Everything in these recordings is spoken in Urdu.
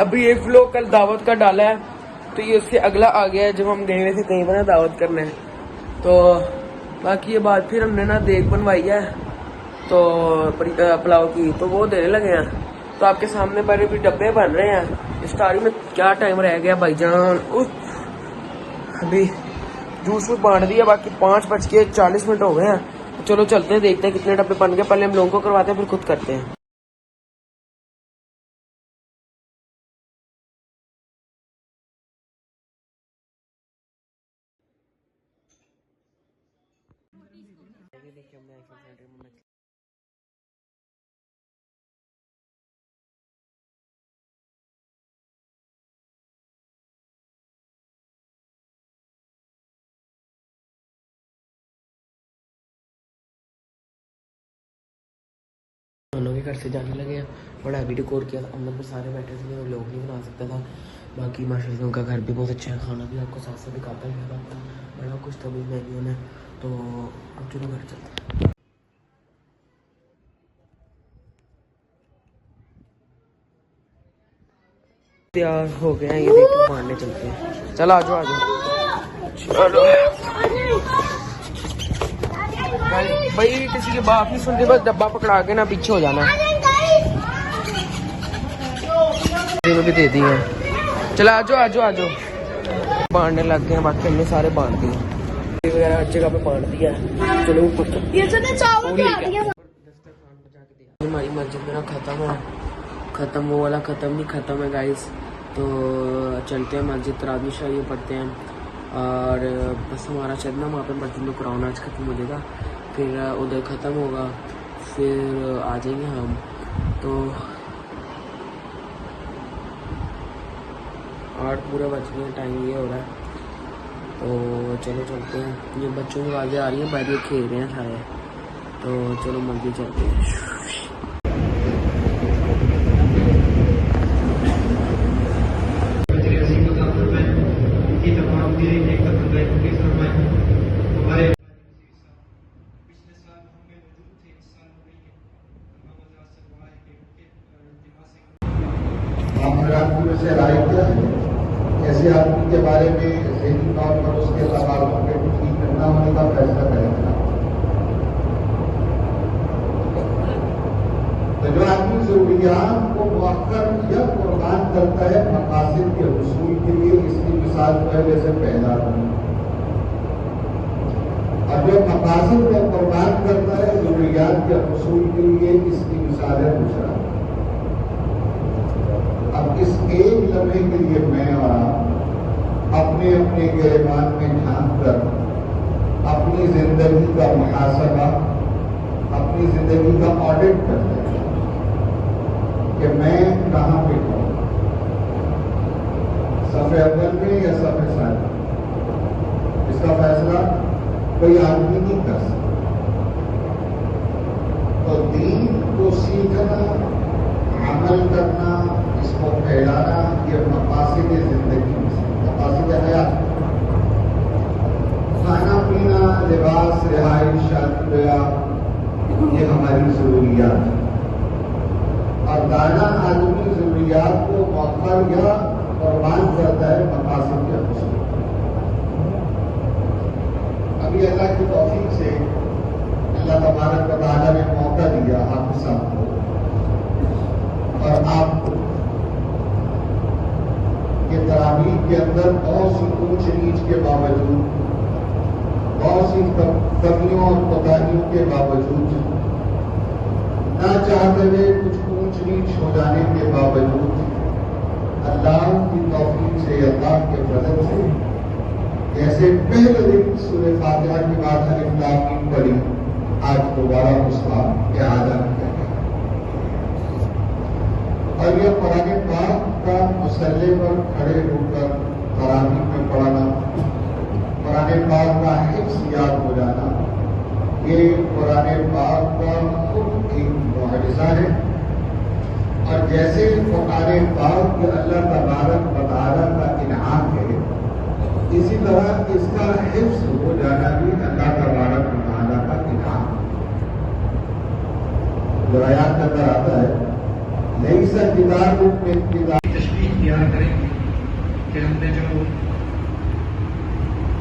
ابھی ایک ولاگ کل دعوت کا ڈالا ہے تو یہ اس سے اگلا آ گیا ہے جب ہم گئے ہوئے تھے کہیں پر نا دعوت کرنے. تو باقی یہ بات پھر ہم نے نا دیگ بنوائی ہے تو پلاؤ کی تو وہ دینے لگے ہیں. تو آپ کے سامنے پہلے بھی ڈبے بن رہے ہیں. اسٹاری میں کیا ٹائم رہ گیا بھائی جان. ابھی جوس بھی بانٹ دیا, باقی 5:40 ہو گئے ہیں. چلو چلتے ہیں دیکھتے ہیں کتنے ڈبے بن گئے. پہلے ہم لوگوں کو کرواتے ہیں پھر خود کرتے ہیں. دونوں کے گھر سے جانے لگے ہیں. بڑا ہیوی ڈیکور کیا تھا, اندر پہ سارے بیٹھے تھے, لوگ نہیں بنا سکتا تھا. باقی ماشاء اللہ ان کا گھر بھی بہت اچھا ہے, کھانا بھی آپ کو ساتھ ساتھ دکھاتا ہے. بڑا کچھ تھا بھی مینیو میں. تو اب چلو گھر چلتے ہیں. تیار ہو گئے ہیں, یہ دیکھیں مارنے چلتے ہیں. چلو آ جاؤ چلو بھائی, کسی کی بات نہیں سنتے, بس ڈبہ پکڑا کے نا پیچھے ہو جانا. بھی دے دی ہیں. چلو آ جاؤ بانٹنے لگ گئے ہیں. باقی ہم نے سارے بانٹ دیے وغیرہ ہر جگہ پہ بانٹ دیا ہے. چلو ہماری مسجد میں نا ختم وہ والا ختم نہیں ختم ہے گائز. تو چلتے ہیں مسجد, تراویح شریف پڑھتے ہیں. اور بس ہمارا شاید نا وہاں پہ مسجد میں قرآن آج ختم ہو جائے گا, پھر ادھر ختم ہوگا, پھر آ جائیں گے ہم. تو 8 پورا بج گئے, ٹائم یہ ہو رہا ہے. تو چلو چلتے ہیں. یہ بچوں کی آوازیں آ رہی ہیں, باہر کھیل رہے ہیں سارے. تو چلو مسجد چلتے ہیں. میں سے رائے کیا ہے ایسے آدمی کے بارے میں ذہنی طور پر اس کے تقاضوں کے ٹھیک کرنا ہونے کا فیصلہ کرے گا. تو جو آدمی ضروریات کو مؤخر یا قربان کرتا ہے مقاصد کے حصول کے لیے, اس کی مثال پہلے سے پیدا ہوئی. اور جو مقاصد کو قربان کرتا ہے ضروریات کے حصول کے لیے, اس کی مثال ہے دوسرا. اب اس ایک لمحے کے لیے میں اور آپ اپنے اپنے گریبان میں جھانک کر اپنی زندگی کا محاسبہ, اپنی زندگی کا آڈٹ کرتے ہیں کہ میں کہاں پہ ہوں, صفحے اول میں یا صفحے ثانی. اس کا فیصلہ کوئی آدمی نہیں کر سکتا. تو دین کو سیکھنا, عمل کرنا, اس کو پھیلانا, یہ مقاصد زندگی میں سے مقاصد حیات. کھانا پینا, لباس, رہائش, شادی بیاہ, یہ ہماری ضروریات ہیں. اور دانا آدمی ضروریات کو مؤخر یا قربان کرتا ہے مقاصد کے حصول. ابھی اللہ کی توفیق سے اللہ تبارک و تعالیٰ نے موقع دیا آپ سب کو اور آپ کو کہ تراویح کے اندر بہت سی اونچ نیچ کے باوجود, بہت سی کمیوں اور کوتاہیوں کے باوجود, نہ چاہتے ہوئے کچھ اونچ نیچ ہو جانے کے باوجود, اللہ کی توفیق سے, اللہ کے فضل سے, جیسے پہلے دن سورہ فاتحہ کی بات الف لام میم پڑھی, آج دوبارہ اس کا اعادہ کیا گیا. اور یہ قرآن پاک کا مسلح پر کھڑے ہو کر تراویح میں پڑھنا, قرآن پاک کا حفظ یاد ہو جانا, یہ قرآن پاک کا خود ایک معجزہ ہے. اور جیسے قرآن پاک اللہ تبارک و تعالیٰ کا انعام ہے, اسی طرح اس کا حفظ ہو جانا بھی اللہ تبارک و تعالیٰ کا انعام ہے. جو آیات کے اندر آتا ہے, نہیں سر کتاب میں کتاب نے جو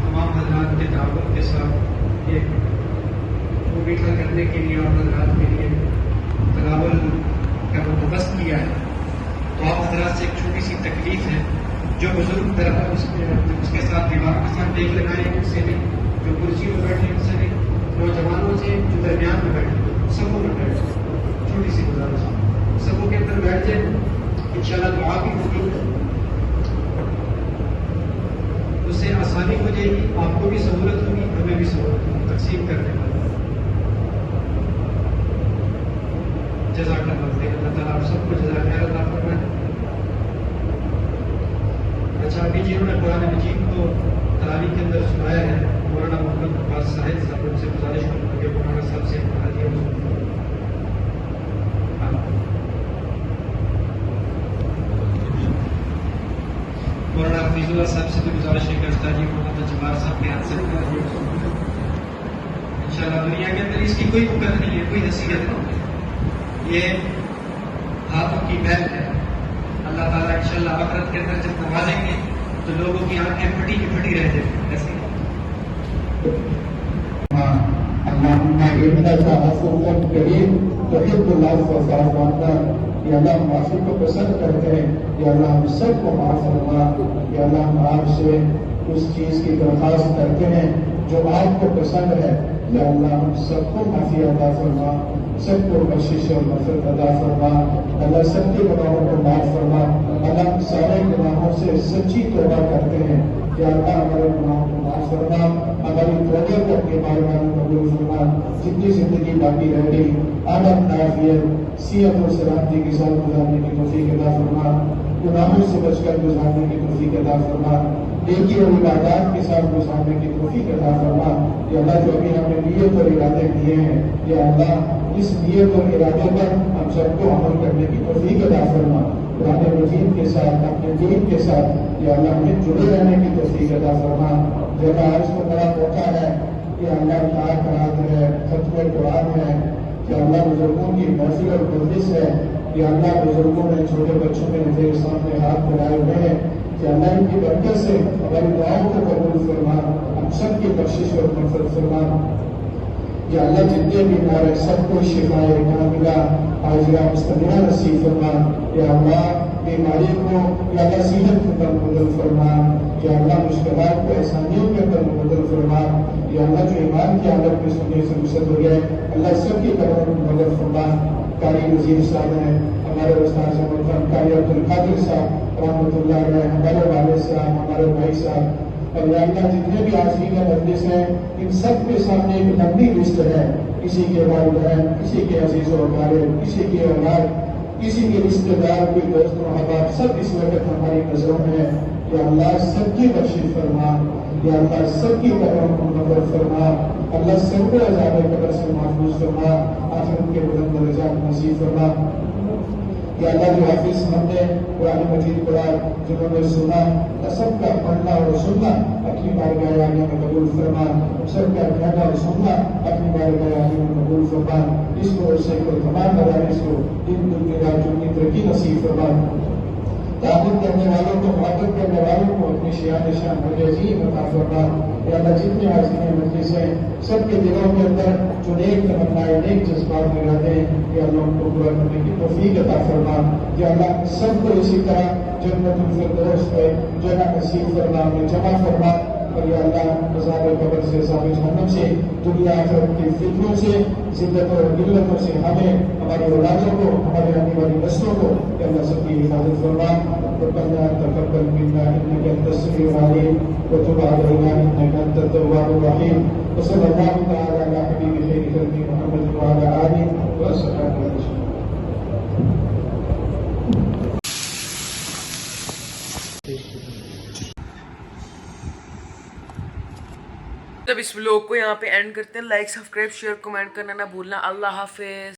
تمام حضرات کے تعاون کے ساتھ ایک کو میٹھا کرنے کے لیے آپ حضرات کے لیے تناول کا بندوبست کیا ہے، تو آپ حضرات سے ایک چھوٹی سی تکلیف ہے، جو بزرگ طرف اس کے ساتھ دیوار کے ساتھ دیکھ لگائے ان سے نہیں، جو کرسی میں بیٹھے ان سے نہیں، نوجوانوں سے جو درمیان میں بیٹھے سبوں میں بیٹھ جائے، چھوٹی سی گزارش سبوں کے اندر بیٹھ جائے، انشاءاللہ دعا بھی ہوگی، اس سے آسانی ہو جائے گی، آپ کو بھی سہولت ہوگی، ہمیں بھی سہولت ہوگی تقسیم کرنے میں۔ جزاک اللہ خیر، اللہ تعالیٰ آپ سب کو جزاک خیر عطا فرمائے۔ اچھا، ابھی جنہوں نے قرآن مجید کو تراویح کے اندر سنایا ہے، مولانا محمد عباس صاحب صاحب، ان سے گزارش کروں گا کہ مولانا صاحب سے دیا مولانا حفیظ اللہ صاحب سے بھی گزارش ہے کہ استاد جی مولانا جبار صاحب کے ہاتھ سے انشاءاللہ۔ دنیا کے اندر اس کی کوئی وقت نہیں ہے، کوئی حیثیت نہیں، یہ ہاتھوں کی محل ہے۔ اللہ تعالیٰ انشاءاللہ آخرت کے اندر جب نوازیں گے تو لوگوں کی آنکھیں پھٹی کی پھٹی رہ جائیں گی، ایسے اللهم إنك عفو كريم تحب العفو فاعف عنا۔ یا اللہ ہم معافی کو پسند کرتے ہیں، یا اللہ ہم سب کو معاف فرما۔ یا اللہ ہم آپ سے اس چیز کی درخواست کرتے ہیں جو آپ کو پسند ہے، یا اللہ ہم سب کو معافی عطا فرما، سب کو بخشش اور مغفرت عطا فرما۔ اللہ سب کے گناہوں کو معاف فرما۔ اللہ ہم سارے گناہوں سے سچی توبہ کرتے ہیں، یا اللہ ہمارے گناہوں کو معاف فرما، ہماری توبہ کو اپنی بارگاہ میں قبول فرما۔ جتنی زندگی باقی رہ گئی آمد عافیت صحت اور سلامتی کے ساتھ گزارنے کی توفیق عطا فرما، گناہوں سے بچ کر گزارنے کی توفیق عطا فرما، نیکی اور عبادات کے ساتھ گزارنے کی توفیق عطا فرما۔ یا اللہ جو ابھی ہم نے نیت اور ارادے کیے ہیں، یا اللہ اس نیت اور ارادے پر ہم سب کو عمل کرنے کی توفیق عطا فرما، قرآن مجید کے ساتھ اپنے دین کے ساتھ یا اللہ ہمیں جڑے رہنے کی توفیق عطا فرما۔ جب آج کو بڑا موقع ہے کہ اللہ تعالیٰ قرآن ہے، ختم قرآن ہے، کہ اللہ بزرگوں کی محفل اور مجلس ہے، کہ اللہ بزرگوں نے چھوٹے بچوں میں تیرے سامنے ہاتھ بڑھائے ہوئے ہیں، کہ اللہ ان کی برکت سے ہماری دعاؤں کو قبول فرما، ہم سب کی بخشش اور مغفرت فرما۔ یا اللہ جتنے بیمار ہیں سب کو شفا کاملہ عاجلہ مستمرہ نصیب فرما۔ یا اللہ بیماری کو یا اللہ صحت کے اندر بدل فرما، یا اللہ مشکلات کو آسانیوں کے اندر بدل فرما۔ یا اللہ جو ایمان کی عادت میں سننے سے رخصت ہو گئے اللہ سب کی قدروں کو مدد فرما۔ قاری وزیر صاحب ہیں، ہمارے استاد محترم قاری عبدالقادر صاحب رحمۃ اللہ علیہ، ہمارے والد صاحب، ہمارے بھائی صاحب، اور یا اللہ جتنے بھی عازمین مجلس ہیں ان سب کے سامنے ایک لمبی لسٹ ہے، کسی کے والدین، کسی کے عزیز و اقارب، کسی کے اولاد، کسی کے رشتے دار، کوئی دوست و احباب، سب اس وقت ہماری نظروں میں ہے۔ یا اللہ سب کی بخشش فرما، یا اللہ سب کی قدروں کو مغفرت فرما، اللہ سب کو عذاب قبر سے محفوظ فرما، آخرت کے بلند درجات نصیب فرما۔ یا اللہ جو حافظ ہم نے قرآن مجید پڑھا، جنہوں نے سنا، سب کا پڑھنا اور سننا اپنی بارگاہ عالیہ میں قبول فرما، سب کا کہنا اور سننا اپنی بارگاہ عالیہ میں قبول فرما۔ اس کو اور سے کو تمام مدارس کو دن دنیا کی ترقی نصیب فرما، تعبد کرنے والوں کو، محبت کرنے والوں کو اپنی شیان شان عظیم عطا فرما۔ یا اللہ جتنے عازمین مجلس ہیں سب کے دلوں کے اندر جو نیک تمنائیں، نیک جذبات لگاتے ہیں، یا اللہ ان کو پورا کرنے کی توفیق عطا فرما۔ یا اللہ سب کو اسی طرح جنت الفردوس پہ جگہ نصیب فرما، میں جمع فرما، اور یا اللہ عذاب قبر سے، عذاب جہنم سے، دنیا آخرت کی فتنوں سے، ذلت اور ذلتوں سے ہمیں، ہماری اولادوں کو، ہماری آنے والی نسلوں کو یا اللہ سب کی حفاظت فرما۔ ربنا تقبل منا انك انت السميع العليم وتب علينا انك انت التواب الرحيم، وصلى الله تعالى على حبيب خير خلقه محمد وعلى اله وصحبه وسلم۔ تب اس ولاگ کو یہاں پہ اینڈ کرتے ہیں، لائک سبسکرائب شیئر کمنٹ کرنا نہ بھولنا۔ اللہ حافظ۔